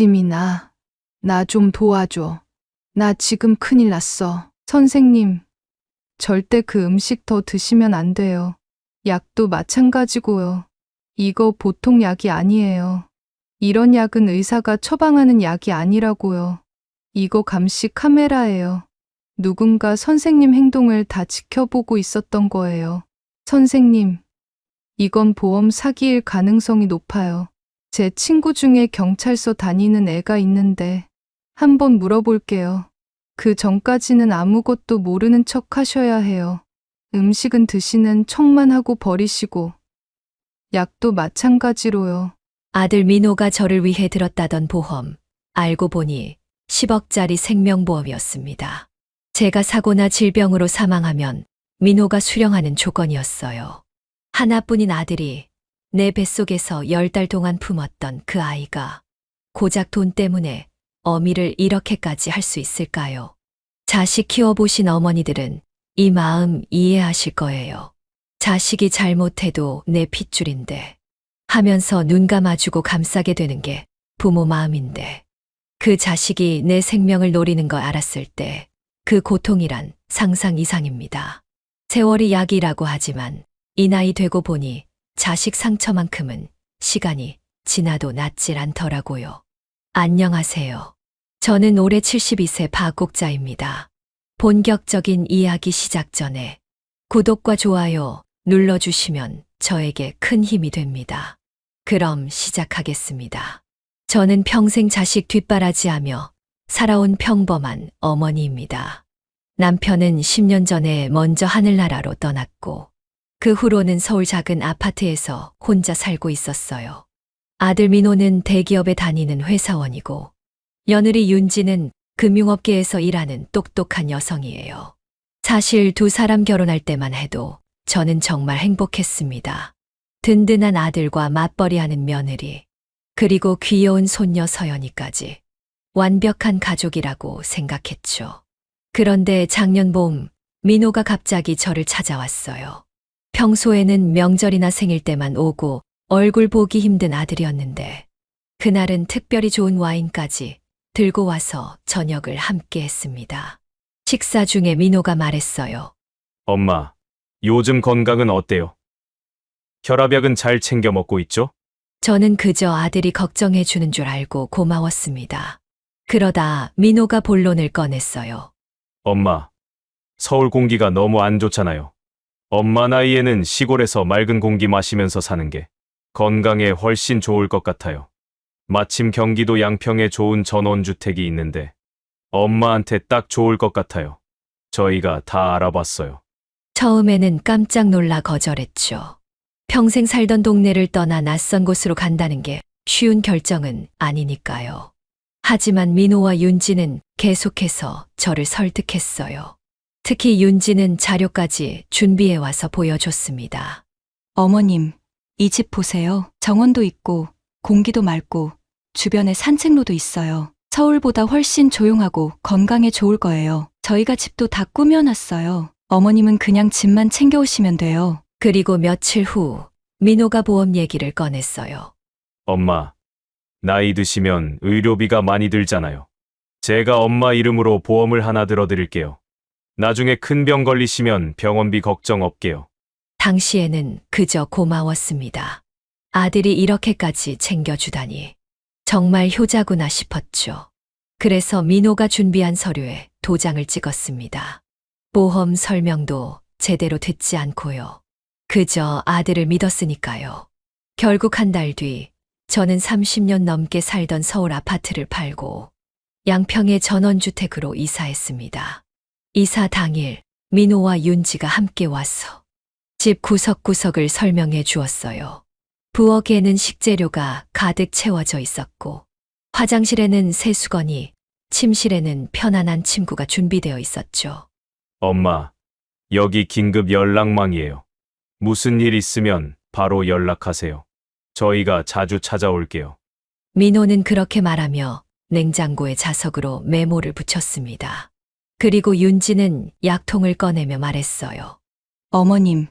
지민아, 나 좀 도와줘. 나 지금 큰일 났어. 선생님, 절대 그 음식 더 드시면 안 돼요. 약도 마찬가지고요. 이거 보통 약이 아니에요. 이런 약은 의사가 처방하는 약이 아니라고요. 이거 감시 카메라예요. 누군가 선생님 행동을 다 지켜보고 있었던 거예요. 선생님, 이건 보험 사기일 가능성이 높아요. 제 친구 중에 경찰서 다니는 애가 있는데 한번 물어볼게요. 그 전까지는 아무것도 모르는 척 하셔야 해요. 음식은 드시는 척만 하고 버리시고, 약도 마찬가지로요. 아들 민호가 저를 위해 들었다던 보험, 알고 보니 10억짜리 생명보험이었습니다. 제가 사고나 질병으로 사망하면 민호가 수령하는 조건이었어요. 하나뿐인 아들이 내 뱃속에서 10달 동안 품었던 그 아이가 고작 돈 때문에 어미를 이렇게까지 할 수 있을까요? 자식 키워보신 어머니들은 이 마음 이해하실 거예요. 자식이 잘못해도 내 핏줄인데 하면서 눈 감아주고 감싸게 되는 게 부모 마음인데 그 자식이 내 생명을 노리는 걸 알았을 때 그 고통이란 상상 이상입니다. 세월이 약이라고 하지만 이 나이 되고 보니 자식 상처만큼은 시간이 지나도 낫질 않더라고요. 안녕하세요. 저는 올해 72세 박곡자입니다. 본격적인 이야기 시작 전에 구독과 좋아요 눌러주시면 저에게 큰 힘이 됩니다. 그럼 시작하겠습니다. 저는 평생 자식 뒷바라지하며 살아온 평범한 어머니입니다. 남편은 10년 전에 먼저 하늘나라로 떠났고 그 후로는 서울 작은 아파트에서 혼자 살고 있었어요. 아들 민호는 대기업에 다니는 회사원이고 며느리 윤지는 금융업계에서 일하는 똑똑한 여성이에요. 사실 두 사람 결혼할 때만 해도 저는 정말 행복했습니다. 든든한 아들과 맞벌이하는 며느리, 그리고 귀여운 손녀 서연이까지 완벽한 가족이라고 생각했죠. 그런데 작년 봄 민호가 갑자기 저를 찾아왔어요. 평소에는 명절이나 생일 때만 오고 얼굴 보기 힘든 아들이었는데 그날은 특별히 좋은 와인까지 들고 와서 저녁을 함께 했습니다. 식사 중에 민호가 말했어요. 엄마, 요즘 건강은 어때요? 혈압약은 잘 챙겨 먹고 있죠? 저는 그저 아들이 걱정해 주는 줄 알고 고마웠습니다. 그러다 민호가 본론을 꺼냈어요. 엄마, 서울 공기가 너무 안 좋잖아요. 엄마 나이에는 시골에서 맑은 공기 마시면서 사는 게 건강에 훨씬 좋을 것 같아요. 마침 경기도 양평에 좋은 전원주택이 있는데 엄마한테 딱 좋을 것 같아요. 저희가 다 알아봤어요. 처음에는 깜짝 놀라 거절했죠. 평생 살던 동네를 떠나 낯선 곳으로 간다는 게 쉬운 결정은 아니니까요. 하지만 민호와 윤지는 계속해서 저를 설득했어요. 특히 윤지는 자료까지 준비해 와서 보여줬습니다. 어머님, 이 집 보세요. 정원도 있고 공기도 맑고 주변에 산책로도 있어요. 서울보다 훨씬 조용하고 건강에 좋을 거예요. 저희가 집도 다 꾸며놨어요. 어머님은 그냥 집만 챙겨오시면 돼요. 그리고 며칠 후 민호가 보험 얘기를 꺼냈어요. 엄마, 나이 드시면 의료비가 많이 들잖아요. 제가 엄마 이름으로 보험을 하나 들어드릴게요. 나중에 큰 병 걸리시면 병원비 걱정 없게요. 당시에는 그저 고마웠습니다. 아들이 이렇게까지 챙겨주다니 정말 효자구나 싶었죠. 그래서 민호가 준비한 서류에 도장을 찍었습니다. 보험 설명도 제대로 듣지 않고요. 그저 아들을 믿었으니까요. 결국 한 달 뒤 저는 30년 넘게 살던 서울 아파트를 팔고 양평의 전원주택으로 이사했습니다. 이사 당일 민호와 윤지가 함께 와서 집 구석구석을 설명해 주었어요. 부엌에는 식재료가 가득 채워져 있었고 화장실에는 세수건이, 침실에는 편안한 침구가 준비되어 있었죠. 엄마, 여기 긴급 연락망이에요. 무슨 일 있으면 바로 연락하세요. 저희가 자주 찾아올게요. 민호는 그렇게 말하며 냉장고에 자석으로 메모를 붙였습니다. 그리고 윤지는 약통을 꺼내며 말했어요. 어머님,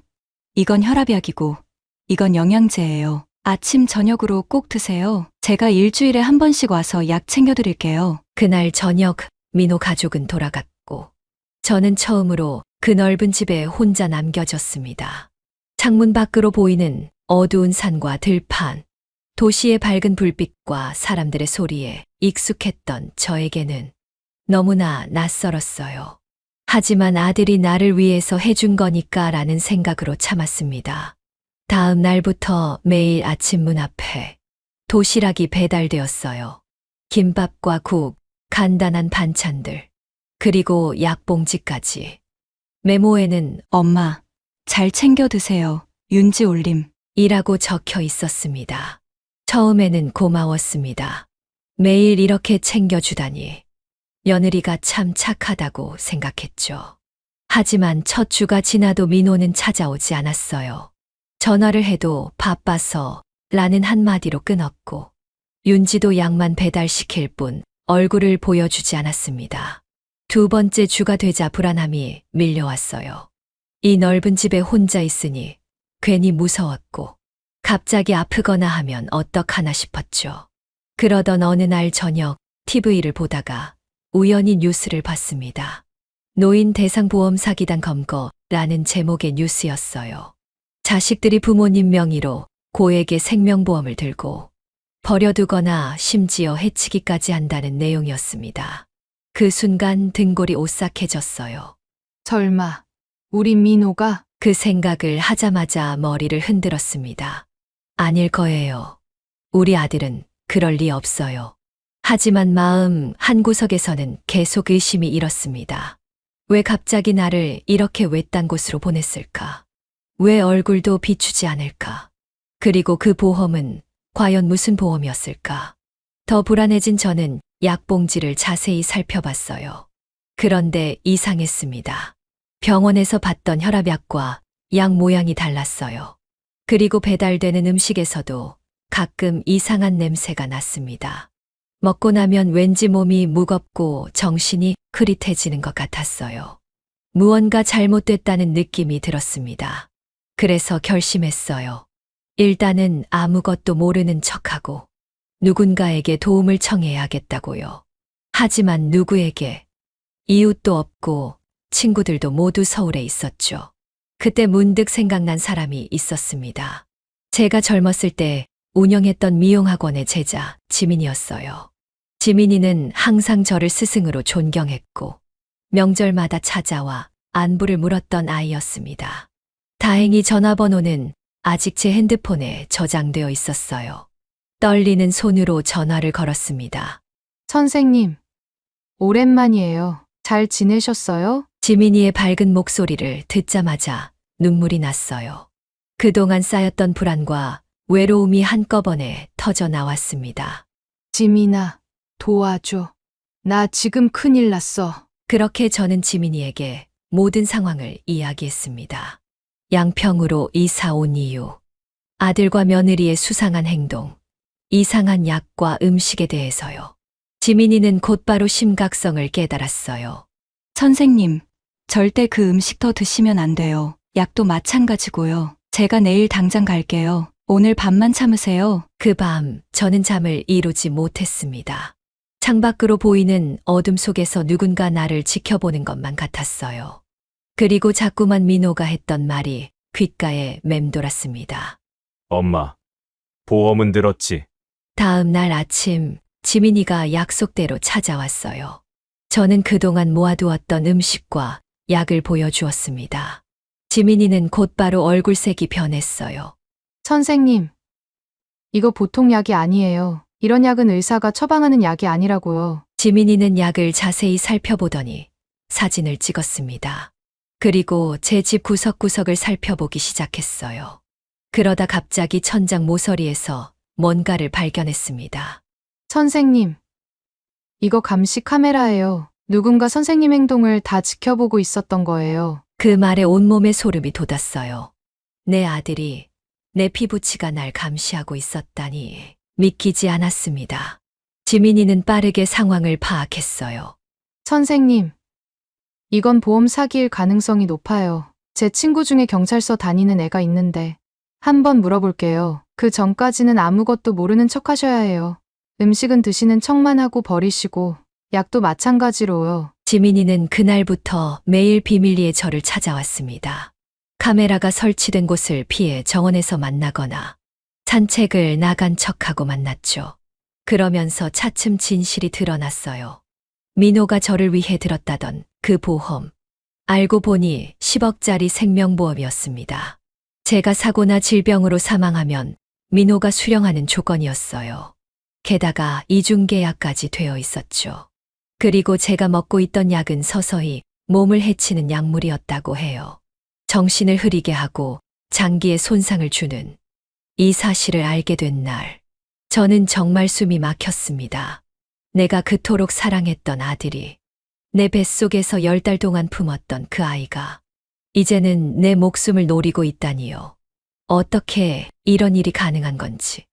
이건 혈압약이고 이건 영양제예요. 아침 저녁으로 꼭 드세요. 제가 일주일에 한 번씩 와서 약 챙겨드릴게요. 그날 저녁 민호 가족은 돌아갔고 저는 처음으로 그 넓은 집에 혼자 남겨졌습니다. 창문 밖으로 보이는 어두운 산과 들판, 도시의 밝은 불빛과 사람들의 소리에 익숙했던 저에게는 너무나 낯설었어요. 하지만 아들이 나를 위해서 해준 거니까라는 생각으로 참았습니다. 다음 날부터 매일 아침 문 앞에 도시락이 배달되었어요. 김밥과 국, 간단한 반찬들, 그리고 약봉지까지. 메모에는 엄마, 잘 챙겨 드세요. 윤지 올림. 이라고 적혀 있었습니다. 처음에는 고마웠습니다. 매일 이렇게 챙겨주다니. 며느리가 참 착하다고 생각했죠. 하지만 첫 주가 지나도 민호는 찾아오지 않았어요. 전화를 해도 바빠서 라는 한마디로 끊었고 윤지도 약만 배달시킬 뿐 얼굴을 보여주지 않았습니다. 두 번째 주가 되자 불안함이 밀려왔어요. 이 넓은 집에 혼자 있으니 괜히 무서웠고 갑자기 아프거나 하면 어떡하나 싶었죠. 그러던 어느 날 저녁 TV를 보다가 우연히 뉴스를 봤습니다. 노인 대상보험 사기단 검거라는 제목의 뉴스였어요. 자식들이 부모님 명의로 고액의 생명보험을 들고 버려두거나 심지어 해치기까지 한다는 내용이었습니다. 그 순간 등골이 오싹해졌어요. 설마 우리 민호가 그 생각을 하자마자 머리를 흔들었습니다. 아닐 거예요. 우리 아들은 그럴 리 없어요. 하지만 마음 한구석에서는 계속 의심이 일었습니다. 왜 갑자기 나를 이렇게 외딴 곳으로 보냈을까? 왜 얼굴도 비추지 않을까? 그리고 그 보험은 과연 무슨 보험이었을까? 더 불안해진 저는 약봉지를 자세히 살펴봤어요. 그런데 이상했습니다. 병원에서 받던 혈압약과 약 모양이 달랐어요. 그리고 배달되는 음식에서도 가끔 이상한 냄새가 났습니다. 먹고 나면 왠지 몸이 무겁고 정신이 흐릿해지는 것 같았어요. 무언가 잘못됐다는 느낌이 들었습니다. 그래서 결심했어요. 일단은 아무것도 모르는 척하고 누군가에게 도움을 청해야겠다고요. 하지만 누구에게? 이웃도 없고 친구들도 모두 서울에 있었죠. 그때 문득 생각난 사람이 있었습니다. 제가 젊었을 때 운영했던 미용학원의 제자 지민이었어요. 지민이는 항상 저를 스승으로 존경했고 명절마다 찾아와 안부를 물었던 아이였습니다. 다행히 전화번호는 아직 제 핸드폰에 저장되어 있었어요. 떨리는 손으로 전화를 걸었습니다. 선생님, 오랜만이에요. 잘 지내셨어요? 지민이의 밝은 목소리를 듣자마자 눈물이 났어요. 그동안 쌓였던 불안과 외로움이 한꺼번에 터져 나왔습니다. 지민아, 도와줘. 나 지금 큰일 났어. 그렇게 저는 지민이에게 모든 상황을 이야기했습니다. 양평으로 이사 온 이유, 아들과 며느리의 수상한 행동, 이상한 약과 음식에 대해서요. 지민이는 곧바로 심각성을 깨달았어요. 선생님, 절대 그 음식 더 드시면 안 돼요. 약도 마찬가지고요. 제가 내일 당장 갈게요. 오늘 밤만 참으세요. 그 밤 저는 잠을 이루지 못했습니다. 창밖으로 보이는 어둠 속에서 누군가 나를 지켜보는 것만 같았어요. 그리고 자꾸만 민호가 했던 말이 귓가에 맴돌았습니다. 엄마, 보험은 들었지? 다음 날 아침 지민이가 약속대로 찾아왔어요. 저는 그동안 모아두었던 음식과 약을 보여주었습니다. 지민이는 곧바로 얼굴색이 변했어요. 선생님, 이거 보통 약이 아니에요. 이런 약은 의사가 처방하는 약이 아니라고요. 지민이는 약을 자세히 살펴보더니 사진을 찍었습니다. 그리고 제 집 구석구석을 살펴보기 시작했어요. 그러다 갑자기 천장 모서리에서 뭔가를 발견했습니다. 선생님, 이거 감시 카메라예요. 누군가 선생님 행동을 다 지켜보고 있었던 거예요. 그 말에 온몸에 소름이 돋았어요. 내 아들이 내 피부치가 날 감시하고 있었다니 믿기지 않았습니다. 지민이는 빠르게 상황을 파악했어요. 선생님, 이건 보험 사기일 가능성이 높아요. 제 친구 중에 경찰서 다니는 애가 있는데 한번 물어볼게요. 그 전까지는 아무것도 모르는 척 하셔야 해요. 음식은 드시는 척만 하고 버리시고, 약도 마찬가지로요. 지민이는 그날부터 매일 비밀리에 저를 찾아왔습니다. 카메라가 설치된 곳을 피해 정원에서 만나거나 산책을 나간 척하고 만났죠. 그러면서 차츰 진실이 드러났어요. 민호가 저를 위해 들었다던 그 보험. 알고 보니 10억짜리 생명보험이었습니다. 제가 사고나 질병으로 사망하면 민호가 수령하는 조건이었어요. 게다가 이중계약까지 되어 있었죠. 그리고 제가 먹고 있던 약은 서서히 몸을 해치는 약물이었다고 해요. 정신을 흐리게 하고 장기에 손상을 주는 이 사실을 알게 된 날, 저는 정말 숨이 막혔습니다. 내가 그토록 사랑했던 아들이, 내 뱃속에서 10달 동안 품었던 그 아이가 이제는 내 목숨을 노리고 있다니요. 어떻게 이런 일이 가능한 건지.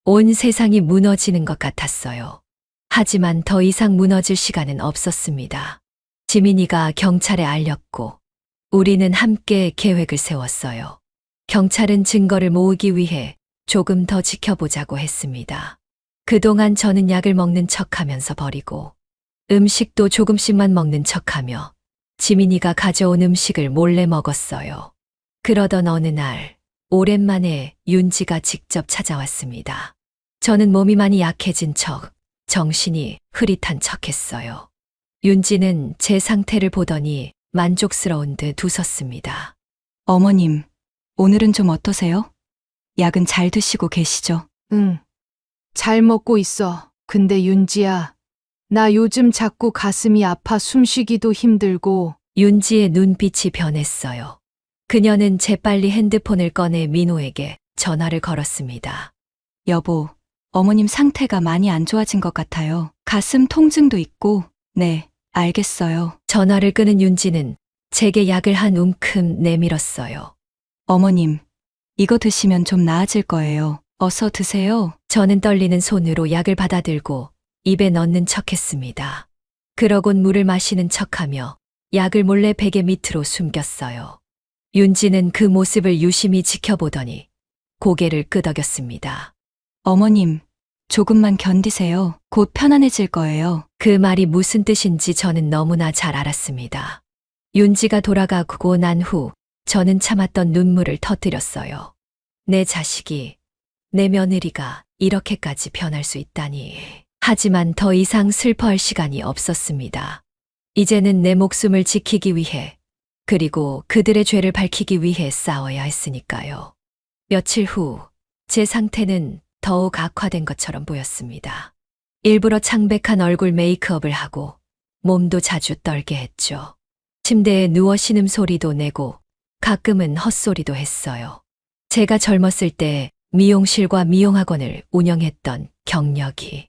온 세상이 무너지는 것 같았어요. 하지만 더 이상 무너질 시간은 없었습니다. 지민이가 경찰에 알렸고 우리는 함께 계획을 세웠어요. 경찰은 증거를 모으기 위해 조금 더 지켜보자고 했습니다. 그동안 저는 약을 먹는 척하면서 버리고 음식도 조금씩만 먹는 척하며 지민이가 가져온 음식을 몰래 먹었어요. 그러던 어느 날 오랜만에 윤지가 직접 찾아왔습니다. 저는 몸이 많이 약해진 척, 정신이 흐릿한 척했어요. 윤지는 제 상태를 보더니 만족스러운 듯 웃었습니다. 어머님, 오늘은 좀 어떠세요? 약은 잘 드시고 계시죠? 응. 잘 먹고 있어. 근데 윤지야, 나 요즘 자꾸 가슴이 아파 숨쉬기도 힘들고. 윤지의 눈빛이 변했어요. 그녀는 재빨리 핸드폰을 꺼내 민호에게 전화를 걸었습니다. 여보, 어머님 상태가 많이 안 좋아진 것 같아요. 가슴 통증도 있고. 네, 알겠어요. 전화를 끊은 윤지는 제게 약을 한 움큼 내밀었어요. 어머님, 이거 드시면 좀 나아질 거예요. 어서 드세요. 저는 떨리는 손으로 약을 받아들고 입에 넣는 척했습니다. 그러곤 물을 마시는 척하며 약을 몰래 베개 밑으로 숨겼어요. 윤지는 그 모습을 유심히 지켜보더니 고개를 끄덕였습니다. 어머님, 조금만 견디세요. 곧 편안해질 거예요. 그 말이 무슨 뜻인지 저는 너무나 잘 알았습니다. 윤지가 돌아가고 난 후 저는 참았던 눈물을 터뜨렸어요. 내 자식이, 내 며느리가 이렇게까지 변할 수 있다니. 하지만 더 이상 슬퍼할 시간이 없었습니다. 이제는 내 목숨을 지키기 위해, 그리고 그들의 죄를 밝히기 위해 싸워야 했으니까요. 며칠 후 제 상태는 더욱 악화된 것처럼 보였습니다. 일부러 창백한 얼굴 메이크업을 하고 몸도 자주 떨게 했죠. 침대에 누워 신음소리도 내고 가끔은 헛소리도 했어요. 제가 젊었을 때 미용실과 미용학원을 운영했던 경력이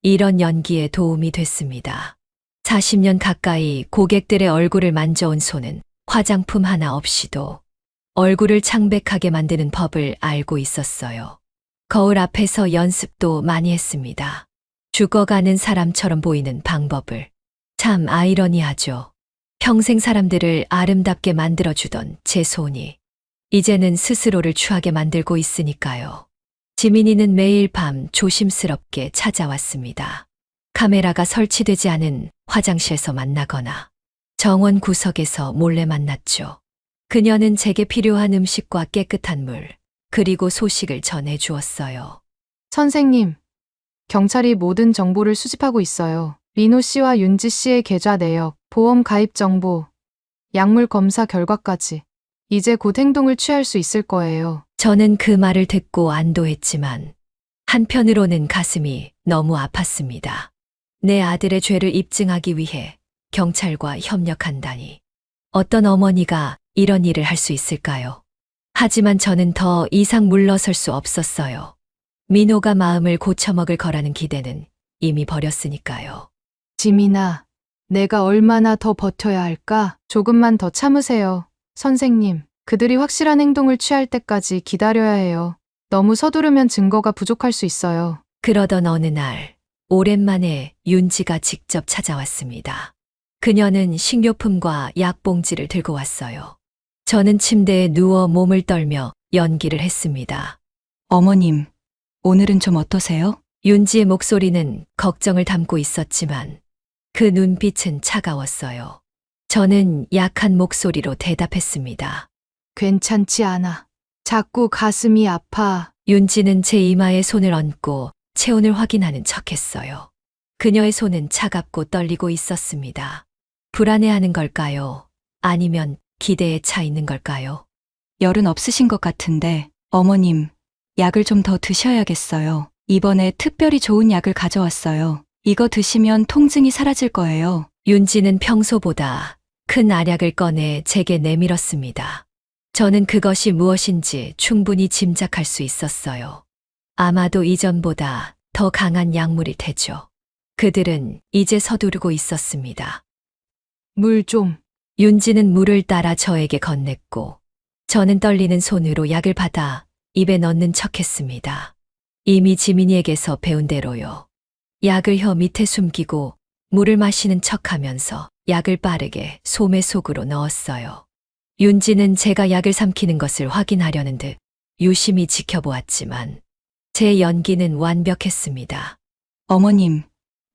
이런 연기에 도움이 됐습니다. 40년 가까이 고객들의 얼굴을 만져온 손은 화장품 하나 없이도 얼굴을 창백하게 만드는 법을 알고 있었어요. 거울 앞에서 연습도 많이 했습니다. 죽어가는 사람처럼 보이는 방법을. 참 아이러니하죠. 평생 사람들을 아름답게 만들어주던 제 손이 이제는 스스로를 추하게 만들고 있으니까요. 지민이는 매일 밤 조심스럽게 찾아왔습니다. 카메라가 설치되지 않은 화장실에서 만나거나 정원 구석에서 몰래 만났죠. 그녀는 제게 필요한 음식과 깨끗한 물, 그리고 소식을 전해 주었어요. 선생님, 경찰이 모든 정보를 수집하고 있어요. 민호 씨와 윤지 씨의 계좌 내역, 보험 가입 정보, 약물 검사 결과까지. 이제 곧 행동을 취할 수 있을 거예요. 저는 그 말을 듣고 안도했지만 한편으로는 가슴이 너무 아팠습니다. 내 아들의 죄를 입증하기 위해 경찰과 협력한다니. 어떤 어머니가 이런 일을 할 수 있을까요? 하지만 저는 더 이상 물러설 수 없었어요. 민호가 마음을 고쳐먹을 거라는 기대는 이미 버렸으니까요. 지민아, 내가 얼마나 더 버텨야 할까? 조금만 더 참으세요. 선생님, 그들이 확실한 행동을 취할 때까지 기다려야 해요. 너무 서두르면 증거가 부족할 수 있어요. 그러던 어느 날, 오랜만에 윤지가 직접 찾아왔습니다. 그녀는 식료품과 약봉지를 들고 왔어요. 저는 침대에 누워 몸을 떨며 연기를 했습니다. 어머님, 오늘은 좀 어떠세요? 윤지의 목소리는 걱정을 담고 있었지만 그 눈빛은 차가웠어요. 저는 약한 목소리로 대답했습니다. 괜찮지 않아. 자꾸 가슴이 아파. 윤지는 제 이마에 손을 얹고 체온을 확인하는 척했어요. 그녀의 손은 차갑고 떨리고 있었습니다. 불안해하는 걸까요? 아니면 기대에 차 있는 걸까요? 열은 없으신 것 같은데, 어머님, 약을 좀 더 드셔야겠어요. 이번에 특별히 좋은 약을 가져왔어요. 이거 드시면 통증이 사라질 거예요. 윤지는 평소보다 큰 알약을 꺼내 제게 내밀었습니다. 저는 그것이 무엇인지 충분히 짐작할 수 있었어요. 아마도 이전보다 더 강한 약물일 테죠. 그들은 이제 서두르고 있었습니다. 물 좀. 윤지는 물을 따라 저에게 건넸고 저는 떨리는 손으로 약을 받아 입에 넣는 척했습니다. 이미 지민이에게서 배운 대로요. 약을 혀 밑에 숨기고 물을 마시는 척하면서 약을 빠르게 소매 속으로 넣었어요. 윤지는 제가 약을 삼키는 것을 확인하려는 듯 유심히 지켜보았지만 제 연기는 완벽했습니다. 어머님,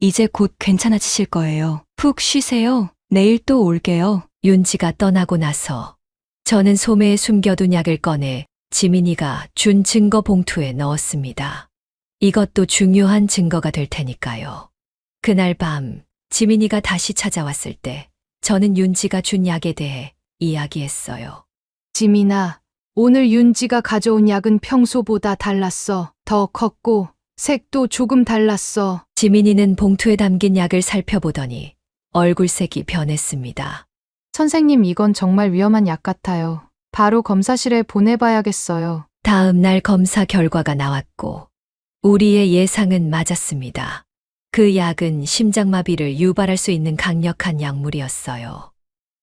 이제 곧 괜찮아지실 거예요. 푹 쉬세요. 내일 또 올게요. 윤지가 떠나고 나서 저는 소매에 숨겨둔 약을 꺼내 지민이가 준 증거 봉투에 넣었습니다. 이것도 중요한 증거가 될 테니까요. 그날 밤 지민이가 다시 찾아왔을 때 저는 윤지가 준 약에 대해 이야기했어요. 지민아, 오늘 윤지가 가져온 약은 평소보다 달랐어. 더 컸고 색도 조금 달랐어. 지민이는 봉투에 담긴 약을 살펴보더니 얼굴색이 변했습니다. 선생님, 이건 정말 위험한 약 같아요. 바로 검사실에 보내봐야겠어요. 다음 날 검사 결과가 나왔고 우리의 예상은 맞았습니다. 그 약은 심장마비를 유발할 수 있는 강력한 약물이었어요.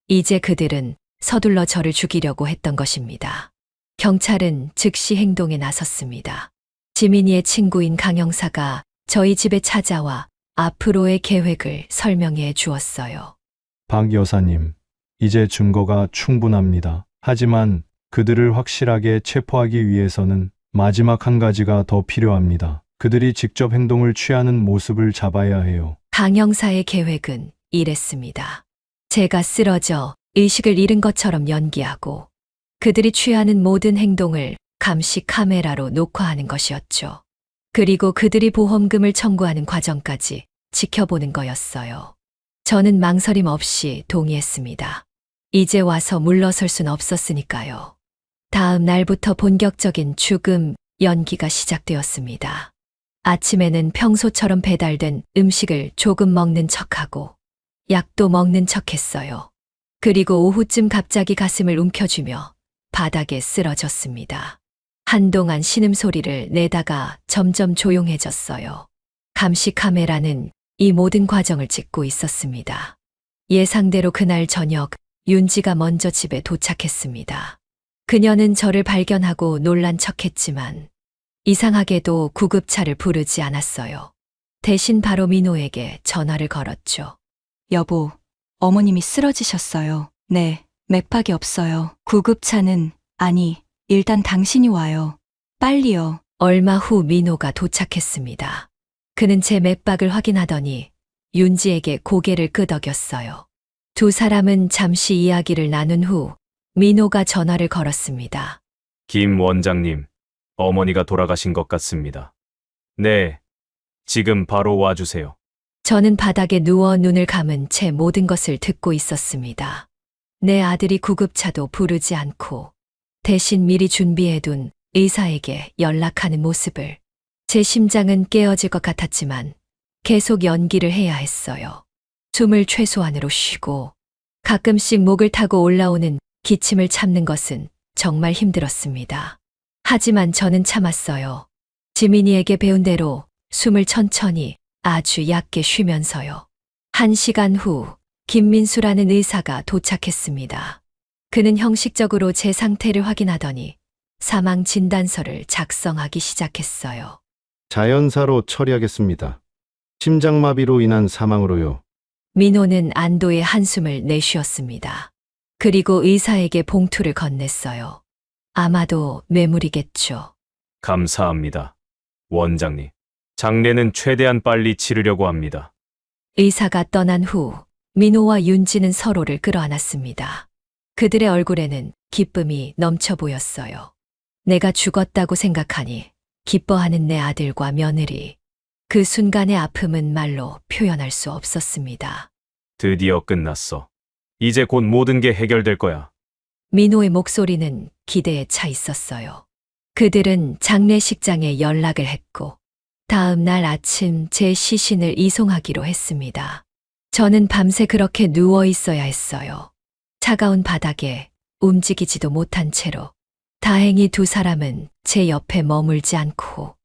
이제 그들은 서둘러 저를 죽이려고 했던 것입니다. 경찰은 즉시 행동에 나섰습니다. 지민이의 친구인 강 형사가 저희 집에 찾아와 앞으로의 계획을 설명해 주었어요. 박 여사님, 이제 증거가 충분합니다. 하지만 그들을 확실하게 체포하기 위해서는 마지막 한 가지가 더 필요합니다. 그들이 직접 행동을 취하는 모습을 잡아야 해요. 강 형사의 계획은 이랬습니다. 제가 쓰러져 의식을 잃은 것처럼 연기하고 그들이 취하는 모든 행동을 감시 카메라로 녹화하는 것이었죠. 그리고 그들이 보험금을 청구하는 과정까지 지켜보는 거였어요. 저는 망설임 없이 동의했습니다. 이제 와서 물러설 순 없었으니까요. 다음 날부터 본격적인 죽음 연기가 시작되었습니다. 아침에는 평소처럼 배달된 음식을 조금 먹는 척하고 약도 먹는 척했어요. 그리고 오후쯤 갑자기 가슴을 움켜쥐며 바닥에 쓰러졌습니다. 한동안 신음소리를 내다가 점점 조용해졌어요. 감시 카메라는 이 모든 과정을 찍고 있었습니다. 예상대로 그날 저녁 윤지가 먼저 집에 도착했습니다. 그녀는 저를 발견하고 놀란 척했지만 이상하게도 구급차를 부르지 않았어요. 대신 바로 민호에게 전화를 걸었죠. 여보, 어머님이 쓰러지셨어요. 네, 맥박이 없어요. 구급차는, 아니, 일단 당신이 와요. 빨리요. 얼마 후 민호가 도착했습니다. 그는 제 맥박을 확인하더니 윤지에게 고개를 끄덕였어요. 두 사람은 잠시 이야기를 나눈 후 민호가 전화를 걸었습니다. 김 원장님, 어머니가 돌아가신 것 같습니다. 네, 지금 바로 와주세요. 저는 바닥에 누워 눈을 감은 채 모든 것을 듣고 있었습니다. 내 아들이 구급차도 부르지 않고 대신 미리 준비해둔 의사에게 연락하는 모습을. 제 심장은 깨어질 것 같았지만 계속 연기를 해야 했어요. 숨을 최소한으로 쉬고 가끔씩 목을 타고 올라오는 기침을 참는 것은 정말 힘들었습니다. 하지만 저는 참았어요. 지민이에게 배운 대로 숨을 천천히 아주 얕게 쉬면서요. 1시간 후 김민수라는 의사가 도착했습니다. 그는 형식적으로 제 상태를 확인하더니 사망 진단서를 작성하기 시작했어요. 자연사로 처리하겠습니다. 심장마비로 인한 사망으로요. 민호는 안도의 한숨을 내쉬었습니다. 그리고 의사에게 봉투를 건넸어요. 아마도 뇌물이겠죠. 감사합니다. 원장님. 장례는 최대한 빨리 치르려고 합니다. 의사가 떠난 후 민호와 윤지는 서로를 끌어안았습니다. 그들의 얼굴에는 기쁨이 넘쳐 보였어요. 내가 죽었다고 생각하니 기뻐하는 내 아들과 며느리. 그 순간의 아픔은 말로 표현할 수 없었습니다. 드디어 끝났어. 이제 곧 모든 게 해결될 거야. 민호의 목소리는 기대에 차 있었어요. 그들은 장례식장에 연락을 했고 다음 날 아침 제 시신을 이송하기로 했습니다. 저는 밤새 그렇게 누워 있어야 했어요. 차가운 바닥에 움직이지도 못한 채로. 다행히 두 사람은 제 옆에 머물지 않고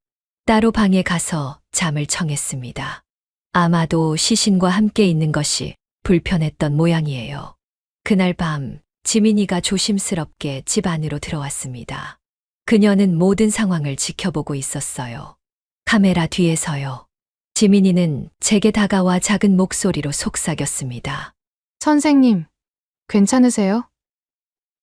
따로 방에 가서 잠을 청했습니다. 아마도 시신과 함께 있는 것이 불편했던 모양이에요. 그날 밤 지민이가 조심스럽게 집 안으로 들어왔습니다. 그녀는 모든 상황을 지켜보고 있었어요. 카메라 뒤에서요. 지민이는 제게 다가와 작은 목소리로 속삭였습니다. 선생님, 괜찮으세요?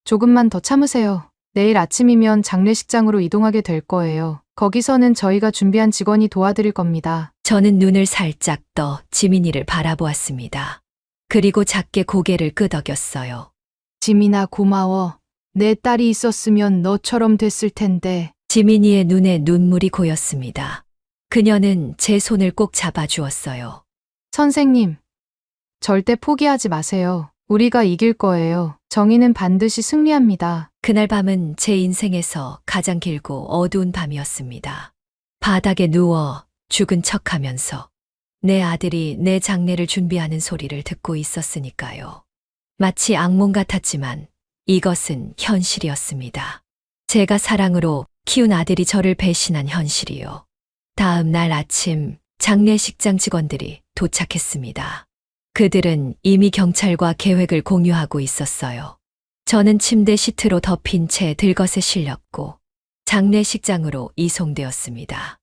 조금만 더 참으세요. 내일 아침이면 장례식장으로 이동하게 될 거예요. 거기서는 저희가 준비한 직원이 도와드릴 겁니다. 저는 눈을 살짝 떠 지민이를 바라보았습니다. 그리고 작게 고개를 끄덕였어요. 지민아, 고마워. 내 딸이 있었으면 너처럼 됐을 텐데. 지민이의 눈에 눈물이 고였습니다. 그녀는 제 손을 꼭 잡아주었어요. 선생님, 절대 포기하지 마세요. 우리가 이길 거예요. 정의는 반드시 승리합니다. 그날 밤은 제 인생에서 가장 길고 어두운 밤이었습니다. 바닥에 누워 죽은 척하면서 내 아들이 내 장례를 준비하는 소리를 듣고 있었으니까요. 마치 악몽 같았지만 이것은 현실이었습니다. 제가 사랑으로 키운 아들이 저를 배신한 현실이요. 다음 날 아침 장례식장 직원들이 도착했습니다. 그들은 이미 경찰과 계획을 공유하고 있었어요. 저는 침대 시트로 덮인 채 들것에 실렸고 장례식장으로 이송되었습니다.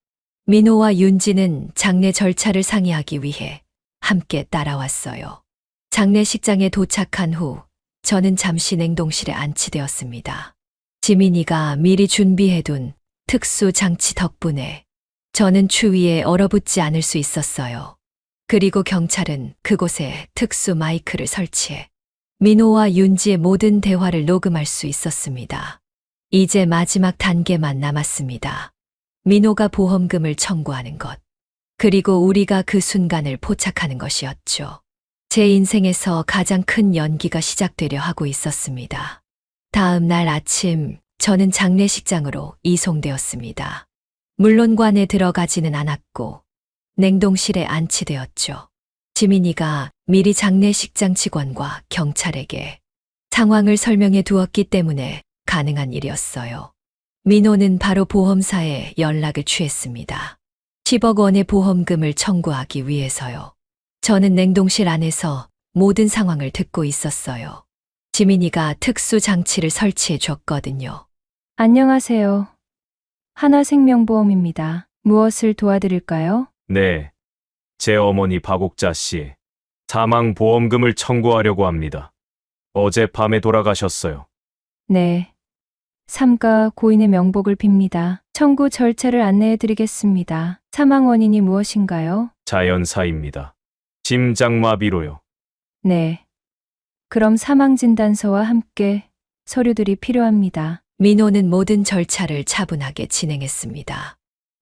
민호와 윤지는 장례 절차를 상의하기 위해 함께 따라왔어요. 장례식장에 도착한 후 저는 잠시 냉동실에 안치되었습니다. 지민이가 미리 준비해둔 특수 장치 덕분에 저는 추위에 얼어붙지 않을 수 있었어요. 그리고 경찰은 그곳에 특수 마이크를 설치해 민호와 윤지의 모든 대화를 녹음할 수 있었습니다. 이제 마지막 단계만 남았습니다. 민호가 보험금을 청구하는 것. 그리고 우리가 그 순간을 포착하는 것이었죠. 제 인생에서 가장 큰 연기가 시작되려 하고 있었습니다. 다음 날 아침 저는 장례식장으로 이송되었습니다. 물론관에 들어가지는 않았고 냉동실에 안치되었죠. 지민이가 미리 장례식장 직원과 경찰에게 상황을 설명해 두었기 때문에 가능한 일이었어요. 민호는 바로 보험사에 연락을 취했습니다. 10억 원의 보험금을 청구하기 위해서요. 저는 냉동실 안에서 모든 상황을 듣고 있었어요. 지민이가 특수 장치를 설치해 줬거든요. 안녕하세요. 하나생명보험입니다. 무엇을 도와드릴까요? 네. 제 어머니 박옥자 씨 사망 보험금을 청구하려고 합니다. 어젯밤에 돌아가셨어요. 네. 삼가 고인의 명복을 빕니다. 청구 절차를 안내해 드리겠습니다. 사망 원인이 무엇인가요? 자연사입니다. 심장마비로요. 네. 그럼 사망 진단서와 함께 서류들이 필요합니다. 민호는 모든 절차를 차분하게 진행했습니다.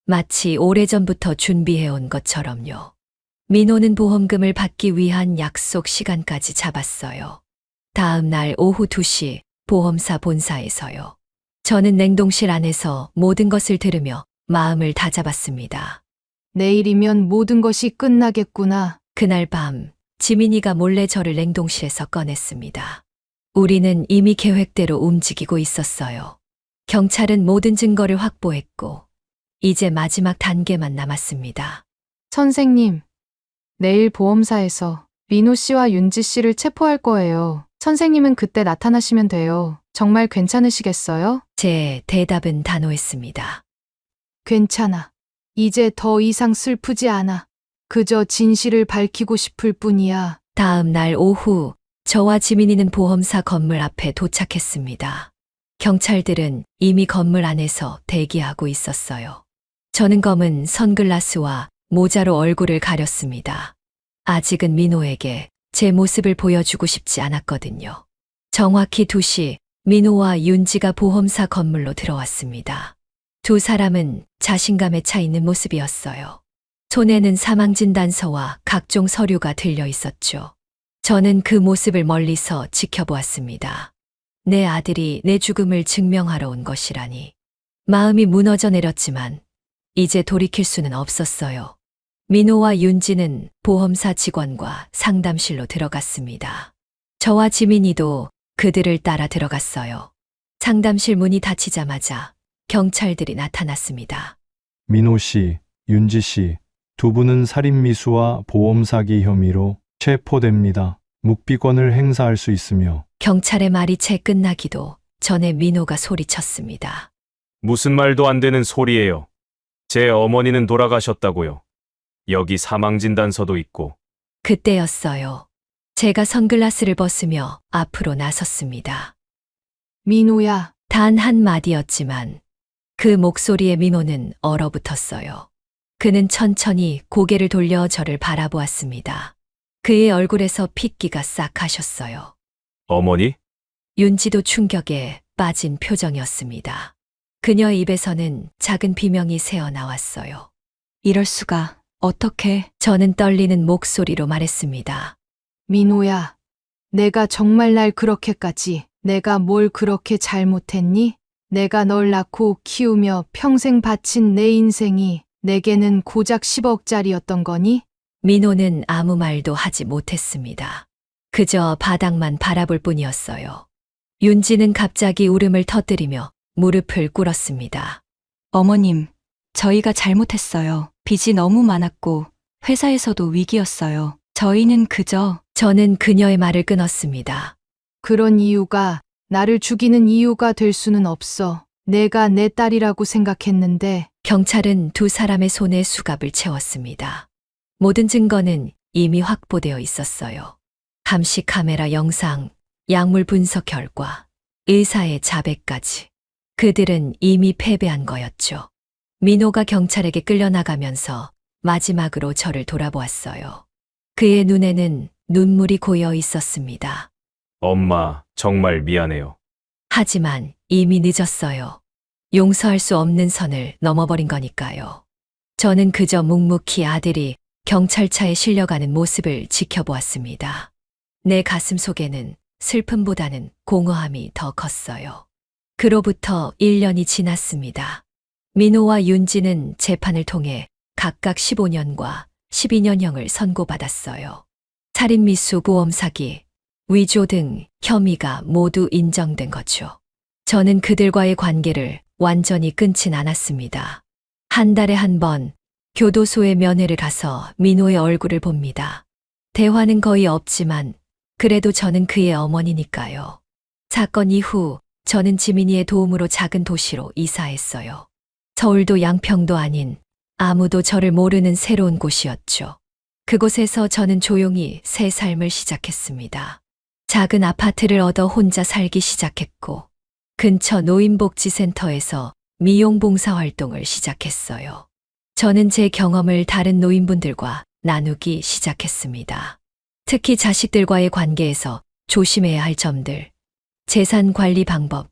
마치 오래전부터 준비해온 것처럼요. 민호는 보험금을 받기 위한 약속 시간까지 잡았어요. 다음 날 오후 2시 보험사 본사에서요. 저는 냉동실 안에서 모든 것을 들으며 마음을 다잡았습니다. 내일이면 모든 것이 끝나겠구나. 그날 밤 지민이가 몰래 저를 냉동실에서 꺼냈습니다. 우리는 이미 계획대로 움직이고 있었어요. 경찰은 모든 증거를 확보했고 이제 마지막 단계만 남았습니다. 선생님, 내일 보험사에서 민호 씨와 윤지 씨를 체포할 거예요. 선생님은 그때 나타나시면 돼요. 정말 괜찮으시겠어요? 제 대답은 단호했습니다. 괜찮아. 이제 더 이상 슬프지 않아. 그저 진실을 밝히고 싶을 뿐이야. 다음 날 오후 저와 지민이는 보험사 건물 앞에 도착했습니다. 경찰들은 이미 건물 안에서 대기하고 있었어요. 저는 검은 선글라스와 모자로 얼굴을 가렸습니다. 아직은 민호에게 제 모습을 보여주고 싶지 않았거든요. 정확히 2시 민호와 윤지가 보험사 건물로 들어왔습니다. 두 사람은 자신감에 차 있는 모습이었어요. 손에는 사망진단서와 각종 서류가 들려 있었죠. 저는 그 모습을 멀리서 지켜보았습니다. 내 아들이 내 죽음을 증명하러 온 것이라니. 마음이 무너져 내렸지만 이제 돌이킬 수는 없었어요. 민호와 윤지는 보험사 직원과 상담실로 들어갔습니다. 저와 지민이도 그들을 따라 들어갔어요. 상담실 문이 닫히자마자 경찰들이 나타났습니다. 민호 씨, 윤지 씨, 두 분은 살인 미수와 보험 사기 혐의로 체포됩니다. 묵비권을 행사할 수 있으며 경찰의 말이 채 끝나기도 전에 민호가 소리쳤습니다. 무슨 말도 안 되는 소리예요. 제 어머니는 돌아가셨다고요. 여기 사망진단서도 있고. 그때였어요. 제가 선글라스를 벗으며 앞으로 나섰습니다. 민호야, 단 한마디였지만 그 목소리에 민호는 얼어붙었어요. 그는 천천히 고개를 돌려 저를 바라보았습니다. 그의 얼굴에서 핏기가 싹 가셨어요. 어머니? 윤지도 충격에 빠진 표정이었습니다. 그녀의 입에서는 작은 비명이 새어 나왔어요. 이럴 수가. 어떻게? 저는 떨리는 목소리로 말했습니다. 민호야. 내가 정말 날 그렇게까지, 내가 뭘 그렇게 잘못했니? 내가 널 낳고 키우며 평생 바친 내 인생이 내게는 고작 10억짜리였던 거니? 민호는 아무 말도 하지 못했습니다. 그저 바닥만 바라볼 뿐이었어요. 윤지는 갑자기 울음을 터뜨리며 무릎을 꿇었습니다. 어머님, 저희가 잘못했어요. 빚이 너무 많았고 회사에서도 위기였어요. 저희는 그저 저는 그녀의 말을 끊었습니다. 그런 이유가 나를 죽이는 이유가 될 수는 없어. 내가 내 딸이라고 생각했는데. 경찰은 두 사람의 손에 수갑을 채웠습니다. 모든 증거는 이미 확보되어 있었어요. 감시 카메라 영상, 약물 분석 결과, 의사의 자백까지. 그들은 이미 패배한 거였죠. 민호가 경찰에게 끌려나가면서 마지막으로 저를 돌아보았어요. 그의 눈에는 눈물이 고여 있었습니다. 엄마, 정말 미안해요. 하지만 이미 늦었어요. 용서할 수 없는 선을 넘어버린 거니까요. 저는 그저 묵묵히 아들이 경찰차에 실려가는 모습을 지켜보았습니다. 내 가슴 속에는 슬픔보다는 공허함이 더 컸어요. 그로부터 1년이 지났습니다. 민호와 윤지는 재판을 통해 각각 15년과 12년형을 선고받았어요. 살인미수, 보험 사기, 위조 등 혐의가 모두 인정된 거죠. 저는 그들과의 관계를 완전히 끊진 않았습니다. 한 달에 한 번 교도소에 면회를 가서 민호의 얼굴을 봅니다. 대화는 거의 없지만 그래도 저는 그의 어머니니까요. 사건 이후 저는 지민이의 도움으로 작은 도시로 이사했어요. 서울도 양평도 아닌 아무도 저를 모르는 새로운 곳이었죠. 그곳에서 저는 조용히 새 삶을 시작했습니다. 작은 아파트를 얻어 혼자 살기 시작했고 근처 노인복지센터에서 미용 봉사 활동을 시작했어요. 저는 제 경험을 다른 노인분들과 나누기 시작했습니다. 특히 자식들과의 관계에서 조심해야 할 점들, 재산 관리 방법,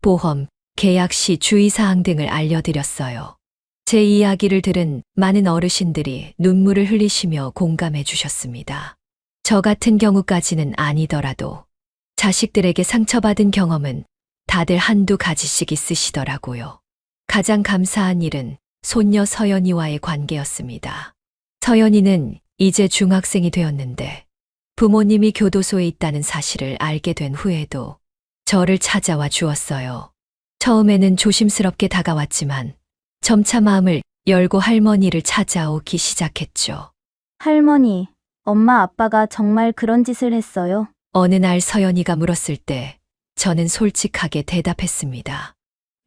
보험, 계약 시 주의사항 등을 알려드렸어요. 제 이야기를 들은 많은 어르신들이 눈물을 흘리시며 공감해 주셨습니다. 저 같은 경우까지는 아니더라도 자식들에게 상처받은 경험은 다들 한두 가지씩 있으시더라고요. 가장 감사한 일은 손녀 서연이와의 관계였습니다. 서연이는 이제 중학생이 되었는데 부모님이 교도소에 있다는 사실을 알게 된 후에도 저를 찾아와 주었어요. 처음에는 조심스럽게 다가왔지만 점차 마음을 열고 할머니를 찾아오기 시작했죠. 할머니, 엄마 아빠가 정말 그런 짓을 했어요? 어느 날 서연이가 물었을 때 저는 솔직하게 대답했습니다.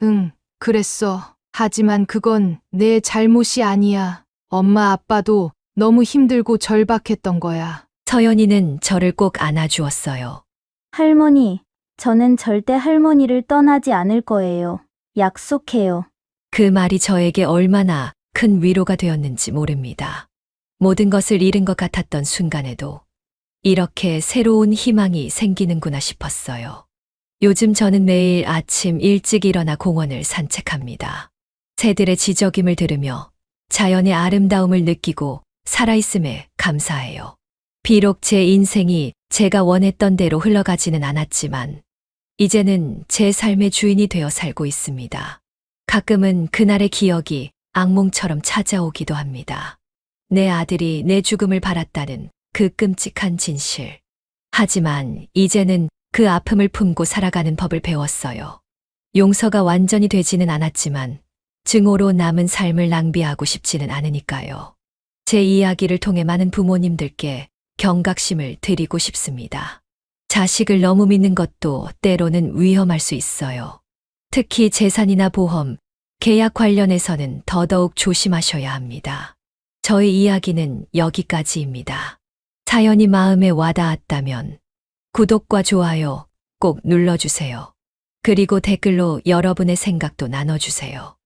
응, 그랬어. 하지만 그건 내 잘못이 아니야. 엄마 아빠도 너무 힘들고 절박했던 거야. 서연이는 저를 꼭 안아주었어요. 할머니, 저는 절대 할머니를 떠나지 않을 거예요. 약속해요. 그 말이 저에게 얼마나 큰 위로가 되었는지 모릅니다. 모든 것을 잃은 것 같았던 순간에도 이렇게 새로운 희망이 생기는구나 싶었어요. 요즘 저는 매일 아침 일찍 일어나 공원을 산책합니다. 새들의 지저귐을 들으며 자연의 아름다움을 느끼고 살아있음에 감사해요. 비록 제 인생이 제가 원했던 대로 흘러가지는 않았지만 이제는 제 삶의 주인이 되어 살고 있습니다. 가끔은 그날의 기억이 악몽처럼 찾아오기도 합니다. 내 아들이 내 죽음을 바랐다는 그 끔찍한 진실. 하지만 이제는 그 아픔을 품고 살아가는 법을 배웠어요. 용서가 완전히 되지는 않았지만 증오로 남은 삶을 낭비하고 싶지는 않으니까요. 제 이야기를 통해 많은 부모님들께 경각심을 드리고 싶습니다. 자식을 너무 믿는 것도 때로는 위험할 수 있어요. 특히 재산이나 보험, 계약 관련해서는 더더욱 조심하셔야 합니다. 저의 이야기는 여기까지입니다. 사연이 마음에 와닿았다면 구독과 좋아요 꼭 눌러주세요. 그리고 댓글로 여러분의 생각도 나눠주세요.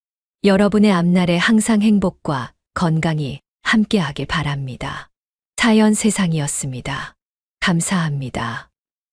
여러분의 앞날에 항상 행복과 건강이 함께하길 바랍니다. 사연 세상이었습니다. 감사합니다.